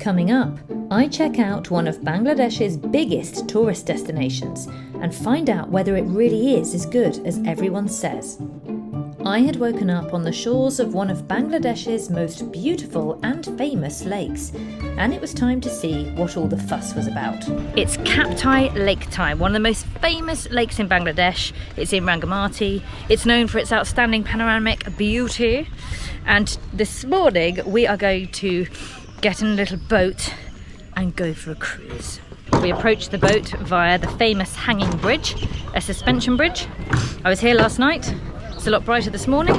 Coming up, I check out one of Bangladesh's biggest tourist destinations and find out whether it really is as good as everyone says. I had woken up on the shores of one of Bangladesh's most beautiful and famous lakes, and it was time to see what all the fuss was about. It's Kaptai Lake time, one of the most famous lakes in Bangladesh. It's in Rangamati. It's known for its outstanding panoramic beauty. And this morning we are going to get in a little boat and go for a cruise. We approach the boat via the famous hanging bridge, a suspension bridge. I was here last night. It's a lot brighter this morning.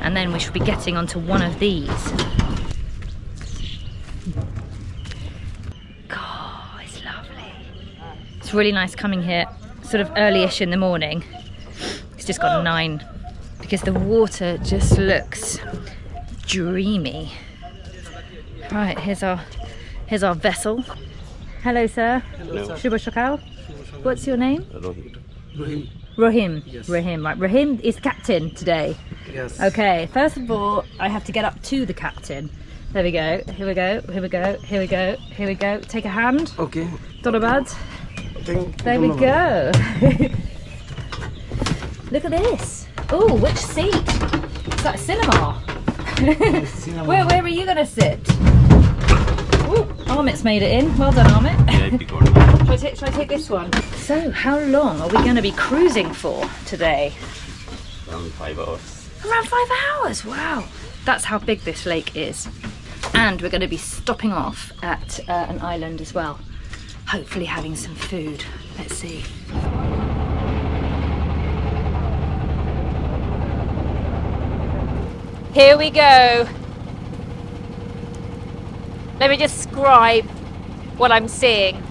And then we should be getting onto one of these. God, it's lovely. It's really nice coming here sort of early-ish in the morning. It's just got 9 because the water just looks dreamy. Right, here's our vessel. Hello, sir. Hello. Shubha Shakal. What's your name? Rahim. Yes. Rahim. Right. Rahim is captain today. Yes. Okay. First of all, I have to get up to the captain. There we go. Here we go. Here we go. Here we go. Here we go. Take a hand. Okay. Dorabad. There we go. Look at this. Oh, which seat? It's like a cinema. Where are you going to sit? Ooh, Amit's made it in. Well done, Amit. Shall I take this one? So, how long are we going to be cruising for today? Around 5 hours. Around 5 hours? Wow. That's how big this lake is. And we're going to be stopping off at an island as well. Hopefully having some food. Let's see. Here we go. Let me describe what I'm seeing.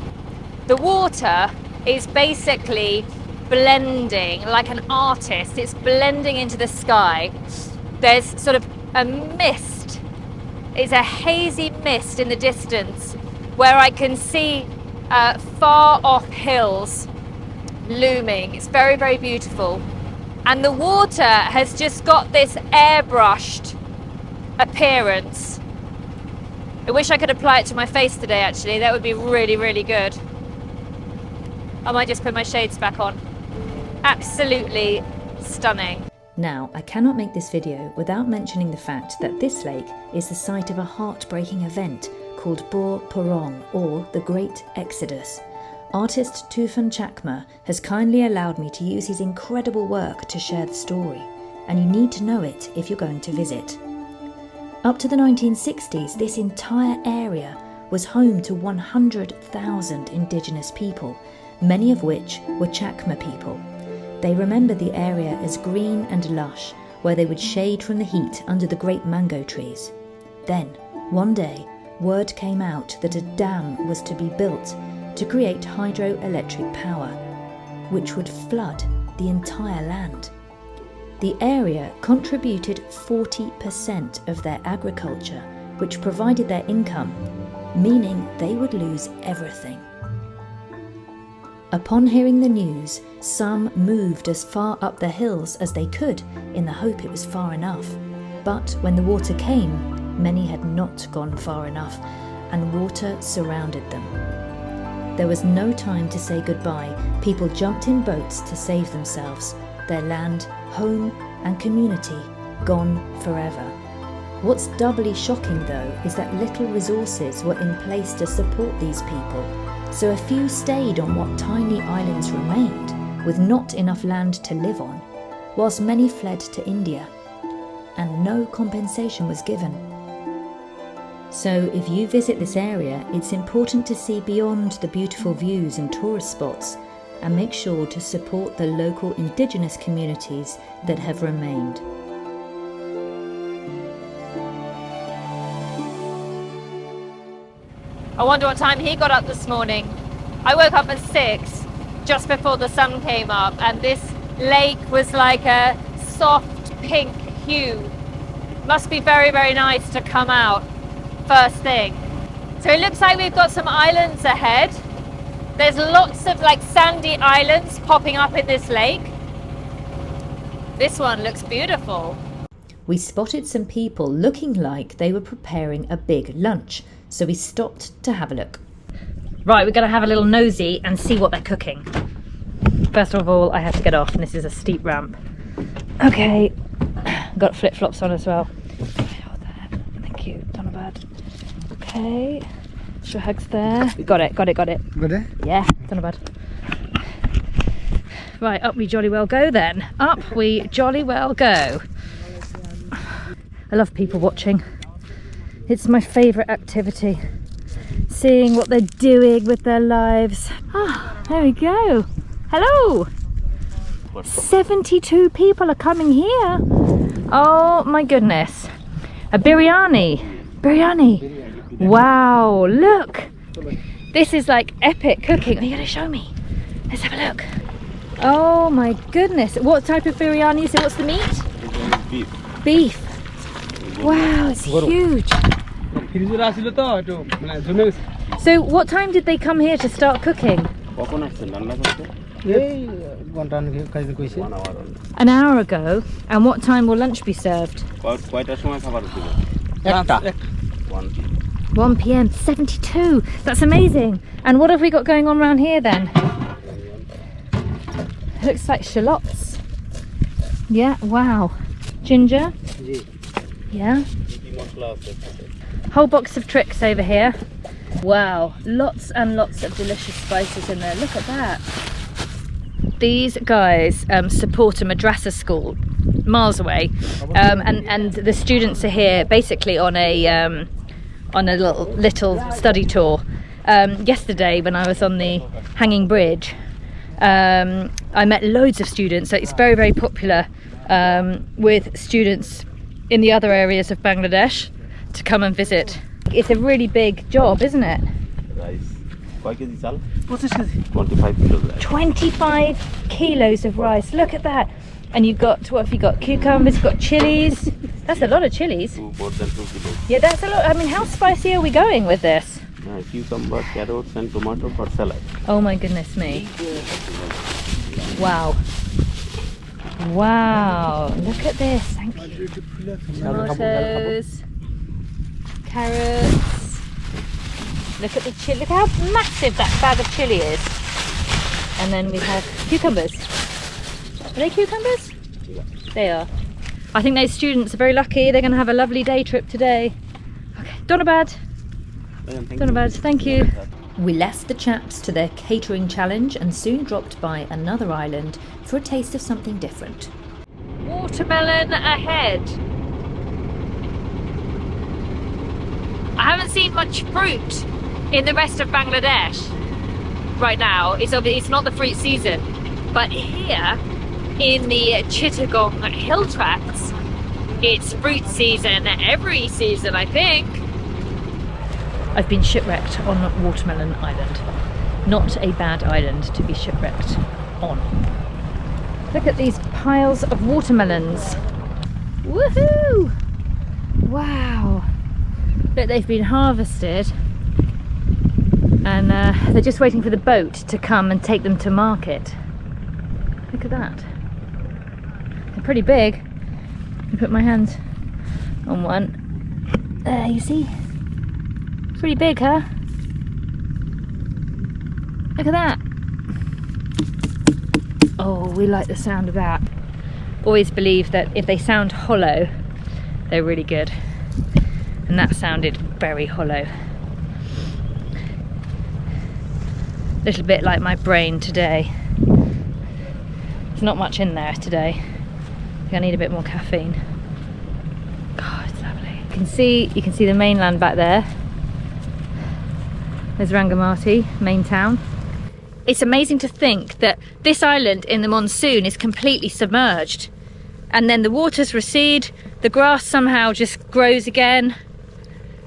The water is basically blending like an artist. It's blending into the sky. There's sort of a mist. It's a hazy mist in the distance where I can see far off hills looming. It's very, very beautiful. And the water has just got this airbrushed appearance. I wish I could apply it to my face today, actually. That would be really, really good. I might just put my shades back on. Absolutely stunning. Now, I cannot make this video without mentioning the fact that this lake is the site of a heartbreaking event called Bor Porong, or the Great Exodus. Artist Tufan Chakma has kindly allowed me to use his incredible work to share the story, and you need to know it if you're going to visit. Up to the 1960s, this entire area was home to 100,000 Indigenous people, many of which were Chakma people. They remember the area as green and lush, where they would shade from the heat under the great mango trees. Then, one day, word came out that a dam was to be built to create hydroelectric power, which would flood the entire land. The area contributed 40% of their agriculture, which provided their income, meaning they would lose everything. Upon hearing the news, some moved as far up the hills as they could in the hope it was far enough. But when the water came, many had not gone far enough, and water surrounded them. There was no time to say goodbye. People jumped in boats to save themselves, their land, home and community gone forever. What's doubly shocking though is that little resources were in place to support these people, so a few stayed on what tiny islands remained, with not enough land to live on, whilst many fled to India, and no compensation was given. So if you visit this area, it's important to see beyond the beautiful views and tourist spots, and make sure to support the local Indigenous communities that have remained. I wonder what time he got up this morning. I woke up at 6, just before the sun came up, and this lake was like a soft pink hue. Must be very, very nice to come out first thing. So it looks like we've got some islands ahead. There's lots of like sandy islands popping up in this lake. This one looks beautiful. we spotted some people looking like they were preparing a big lunch, so we stopped to have a look. Right, we're going to have a little nosy and see what they're cooking. First of all, I have to get off, and this is a steep ramp. Okay, got flip-flops on as well. Thank you, Donabad. Okay, Shahag's there. Got it. Got it? Yeah, Donabad. Right, up we jolly well go then. Up we jolly well go. I love people watching. It's my favourite activity. Seeing what they're doing with their lives. Ah, there we go. Hello! 72 people are coming here. Oh my goodness. A biryani. Wow, look. This is like epic cooking. Are you going to show me? Let's have a look. Oh my goodness. What type of biryani is it? What's the meat? Beef. Wow, it's huge. So what time did they come here to start cooking? An hour ago. And what time will lunch be served? 1 p.m. 72. That's amazing. And what have we got going on around here then? Looks like shallots. Yeah, wow. Ginger. Yeah. Whole box of tricks over here. Wow, lots and lots of delicious spices in there. Look at that. These guys support a madrasa school miles away, and the students are here basically on a little study tour. Yesterday when I was on the hanging bridge, I met loads of students. So it's very, very popular with students in the other areas of Bangladesh to come and visit. It's a really big job, isn't it? Rice. 25 kilos. 25 kilos of rice. Look at that. And you've got, what have you got? Cucumbers, you've got chilies. That's a lot of chilies. More than 2 kilos. Yeah, that's a lot. I mean, how spicy are we going with this? Cucumber, carrots and tomato for salad. Oh my goodness me. Wow. Wow. Look at this. Thank you. Tomatoes. Carrots. Look at the chili. Look how massive that bag of chili is. And then we have cucumbers. Are they cucumbers? Yeah. They are. I think those students are very lucky. They're going to have a lovely day trip today. Okay, Donabad. Donabad, thank you. We left the chaps to their catering challenge and soon dropped by another island for a taste of something different. Watermelon ahead. I haven't seen much fruit in the rest of Bangladesh right now. It's not the fruit season, but here in the Chittagong hill tracts, it's fruit season every season, I think. I've been shipwrecked on Watermelon Island. Not a bad island to be shipwrecked on. Look at these piles of watermelons. Woohoo! Wow. Look, they've been harvested and they're just waiting for the boat to come and take them to market. Look at that. They're pretty big. I put my hand on one. There, you see? Pretty big, huh? Look at that. Oh, we like the sound of that. Always believe that if they sound hollow, they're really good. And that sounded very hollow. A little bit like my brain today. There's not much in there today. I think I need a bit more caffeine. God, it's lovely. You can see the mainland back there. There's Rangamati, main town. It's amazing to think that this island in the monsoon is completely submerged. And then the waters recede, the grass somehow just grows again.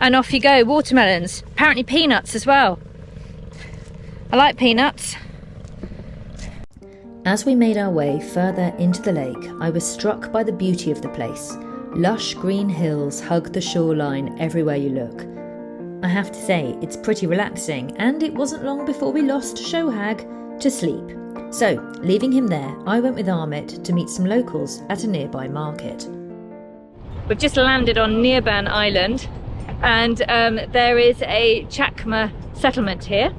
And off you go, watermelons. Apparently peanuts as well. I like peanuts. As we made our way further into the lake, I was struck by the beauty of the place. Lush green hills hug the shoreline everywhere you look. I have to say, it's pretty relaxing, and it wasn't long before we lost Shohag to sleep. So, leaving him there, I went with Amit to meet some locals at a nearby market. We've just landed on Nearban Island, and there is a Chakma settlement here.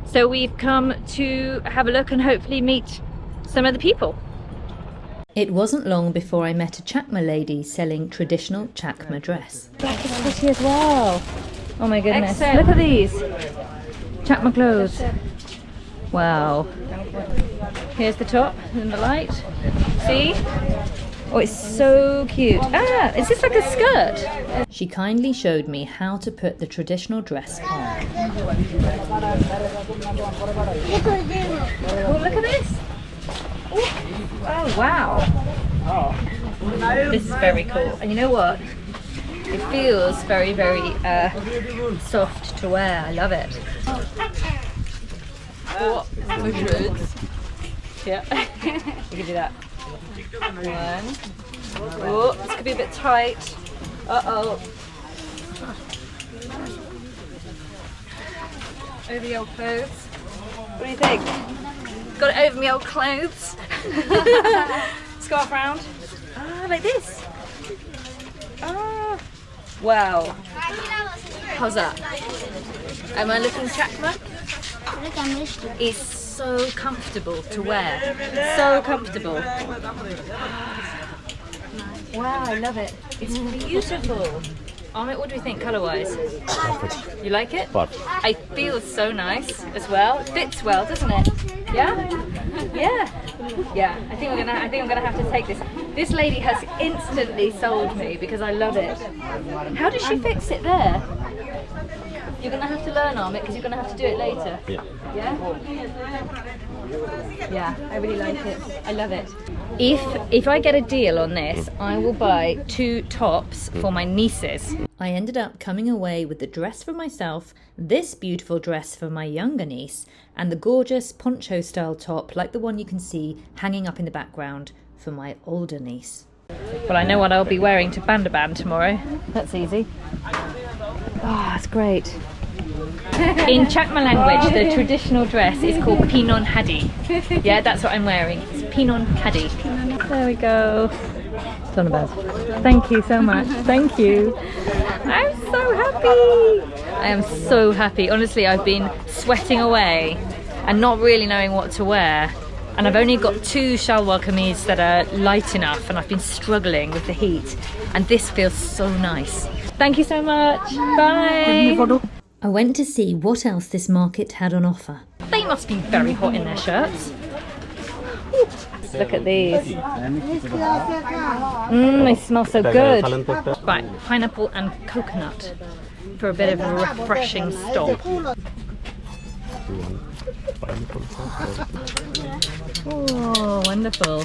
So we've come to have a look and hopefully meet some of the people. It wasn't long before I met a Chakma lady selling traditional Chakma dress. Black is pretty as well. Oh my goodness. Look at these. Chakma clothes. Wow. Here's the top in the light. See? Oh, it's so cute. Ah, is this like a skirt? She kindly showed me how to put the traditional dress on. Oh, look at this. Oh, wow. This is very cool. And you know what? It feels very, very soft to wear. I love it. Oh, yeah. We can do that. One. Oh, this could be a bit tight. Uh-oh. Over the old clothes. What do you think? Got it over my old clothes. Scarf round. Ah, like this. Ah. Wow. How's that? Am I looking Chakma? It's so comfortable to wear. So comfortable. Wow, I love it. It's beautiful. Amit, what do we think colour-wise? Perfect. You like it? Perfect. It feels so nice as well. It fits well, doesn't it? Yeah? Yeah. Yeah. I think I'm gonna have to take this. This lady has instantly sold me because I love it. How does she fix it there? You're gonna have to learn, Amit, because you're gonna have to do it later. Yeah. Yeah? Yeah, I really like it. I love it. If I get a deal on this, I will buy 2 tops for my nieces. I ended up coming away with the dress for myself, this beautiful dress for my younger niece, and the gorgeous poncho style top like the one you can see hanging up in the background for my older niece. Well, I know what I'll be wearing to Bandaban tomorrow. That's easy. Oh, that's great. In Chakma language, the traditional dress is called Pinon Hadi. Yeah, that's what I'm wearing. It's Pinon Hadi. There we go. It's not bad. Thank you so much. Thank you. I'm so happy. I am so happy. Honestly, I've been sweating away and not really knowing what to wear. And I've only got 2 shalwar kameez that are light enough, and I've been struggling with the heat. And this feels so nice. Thank you so much. Bye. I went to see what else this market had on offer. They must be very hot in their shirts. Ooh, look at these. They smell so good. Right, pineapple and coconut for a bit of a refreshing stop. Oh, wonderful.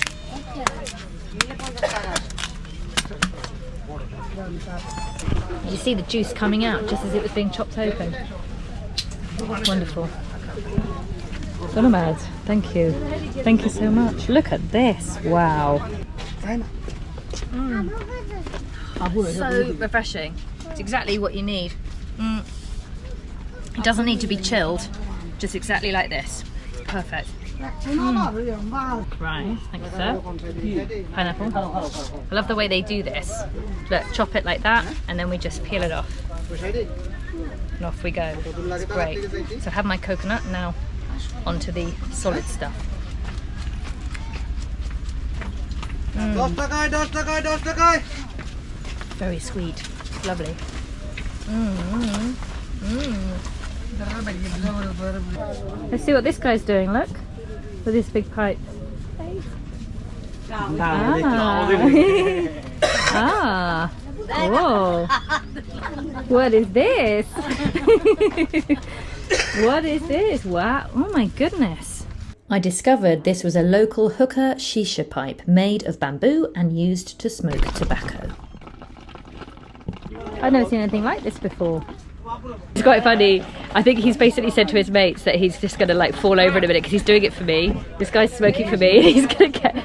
You see the juice coming out just as it was being chopped open. Wonderful. Donamad, thank you. Thank you so much. Look at this. Wow. So refreshing. It's exactly what you need. It doesn't need to be chilled. Just exactly like this. Perfect. Right, thank you, sir. Pineapple. I love the way they do this. Look, chop it like that, and then we just peel it off. And off we go. It's great. So I have my coconut, now onto the solid stuff. Very sweet. Lovely. Let's see what this guy's doing, look. With this big pipe. Ah. Whoa. What is this? What is this? Wow. Oh my goodness. I discovered this was a local hookah shisha pipe made of bamboo and used to smoke tobacco. I've never seen anything like this before. It's quite funny. I think he's basically said to his mates that he's just gonna like fall over in a minute because he's doing it for me. This guy's smoking for me. He's gonna get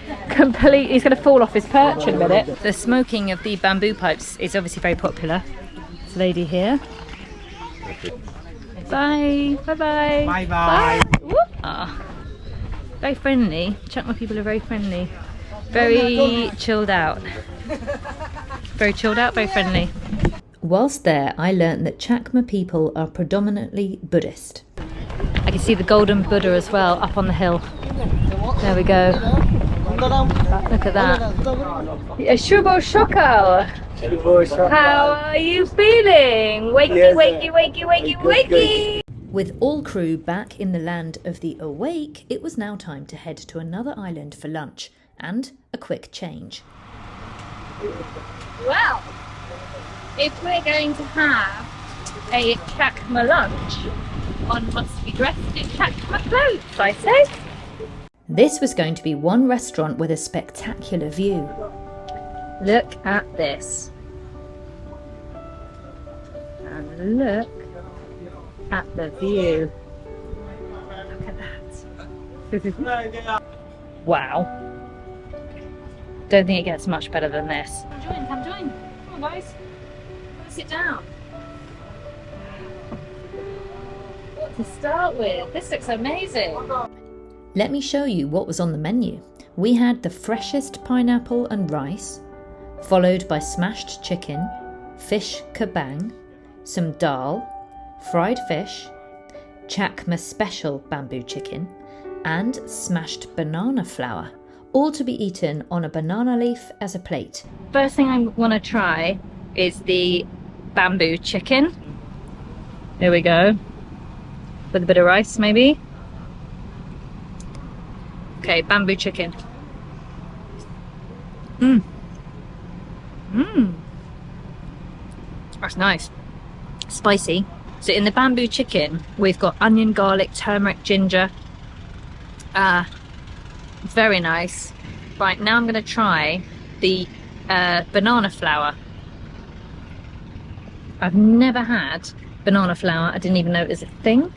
he's gonna fall off his perch in a minute. The smoking of the bamboo pipes is obviously very popular. This lady here. Bye. Bye bye. Bye bye. Ah. Very friendly. Chakma people are very friendly. Very chilled out. Very chilled out, very friendly. Whilst there, I learnt that Chakma people are predominantly Buddhist. I can see the golden Buddha as well up on the hill. There we go. Look at that. Shubo Shokal. How are you feeling? Wakey, wakey, wakey, wakey, wakey. With all crew back in the land of the awake, it was now time to head to another island for lunch and a quick change. Well, if we're going to have a Chakma lunch, one must be dressed in Chakma clothes, I say. This was going to be one restaurant with a spectacular view. Look at this. And look at the view. Look at that. Wow. Don't think it gets much better than this. Come join. Come on, guys. Let's sit down. What to start with? This looks amazing. Let me show you what was on the menu. We had the freshest pineapple and rice, followed by smashed chicken, fish kabang, some dal, fried fish, Chakma special bamboo chicken, and smashed banana flour, all to be eaten on a banana leaf as a plate. First thing I want to try is the bamboo chicken. Here we go. With a bit of rice, maybe. Okay, bamboo chicken. That's nice. Spicy. So in the bamboo chicken, we've got onion, garlic, turmeric, ginger. Very nice. Right, now I'm going to try the banana flour. I've never had banana flour. I didn't even know it was a thing.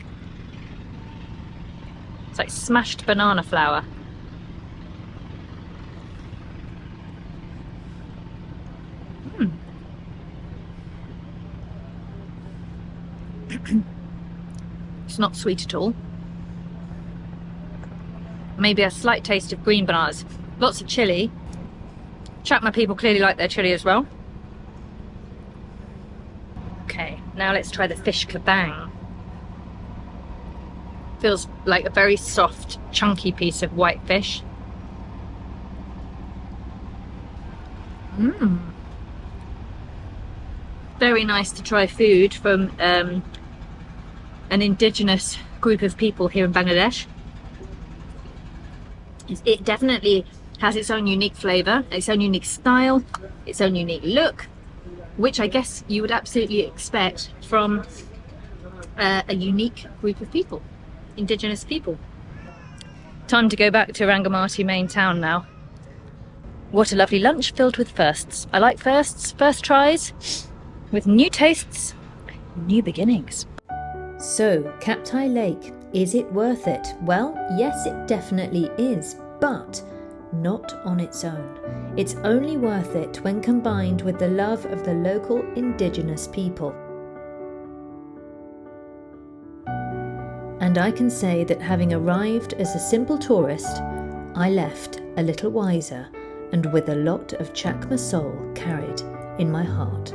It's like smashed banana flour. It's not sweet at all. Maybe a slight taste of green bananas. Lots of chilli. Chakma people clearly like their chilli as well. Okay, now let's try the fish kabang. Feels like a very soft, chunky piece of white fish. Very nice to try food from an indigenous group of people here in Bangladesh. It definitely has its own unique flavour, its own unique style, its own unique look, which I guess you would absolutely expect from a unique group of people, indigenous people. Time to go back to Rangamati main town now. What a lovely lunch filled with firsts. I like firsts, first tries, with new tastes, new beginnings. So, Kaptai Lake, is it worth it? Well, yes, it definitely is, but not on its own. It's only worth it when combined with the love of the local indigenous people. And I can say that having arrived as a simple tourist, I left a little wiser and with a lot of Chakma soul carried in my heart.